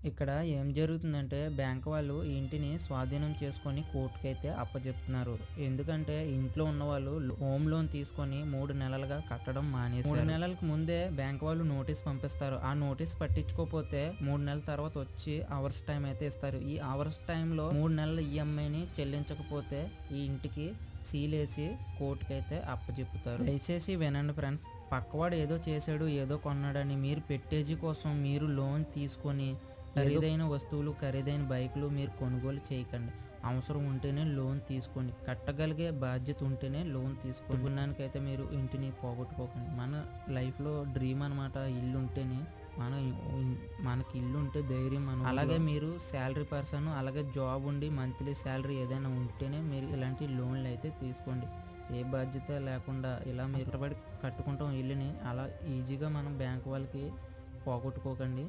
ఇక్కడ ఏం జరుగుతుందంటే బ్యాంక్ వాళ్ళు ఈ ఇంటిని స్వాధీనం చేసుకొని కోర్టుకైతే అప్పజెప్తున్నారు. ఎందుకంటే ఇంట్లో ఉన్నవాళ్ళు హోమ్ లోన్ తీసుకొని 3 నెలలుగా కట్టడం మానేశారు. 3 నెలలకు ముందే బ్యాంక్ వాళ్ళు నోటీస్ పంపిస్తారు. ఆ నోటీస్ పట్టించుకోకపోతే 3 నెలల తర్వాత వచ్చి అవర్స్ టైం అయితే ఇస్తారు. ఈ అవర్స్ టైంలో 3 నెలల ఈఎంఐని చెల్లించకపోతే ఈ ఇంటికి సీలేసి కోర్టుకైతే అప్పచెప్పుతారు. దయచేసి వినండి ఫ్రెండ్స్, పక్కవాడు ఏదో చేశాడు ఏదో కొన్నాడని మీరు పెట్టేజీ కోసం మీరు లోన్ తీసుకొని ఖరీదైన వస్తువులు ఖరీదైన బైకులు మీరు కొనుగోలు చేయకండి. అవసరం ఉంటేనే లోన్ తీసుకోండి. కట్టగలిగే బాధ్యత ఉంటేనే లోన్ తీసుకోండి. కొనడానికైతే మీరు ఇంటిని పోగొట్టుకోకండి. మన లైఫ్లో డ్రీమ్ అనమాట ఇల్లు ఉంటేనే మనకి ఇల్లు ఉంటే ధైర్యం అలాగే మీరు శాలరీ పర్సన్ అలాగే జాబ్ ఉండి మంత్లీ శాలరీ ఏదైనా ఉంటేనే మీరు ఇలాంటి లోన్లు అయితే తీసుకోండి. ఏ బాధ్యత లేకుండా ఇలా మీరు కట్టుకుంటాం ఇల్లుని అలా ఈజీగా మనం బ్యాంక్ వాళ్ళకి పోగొట్టుకోకండి.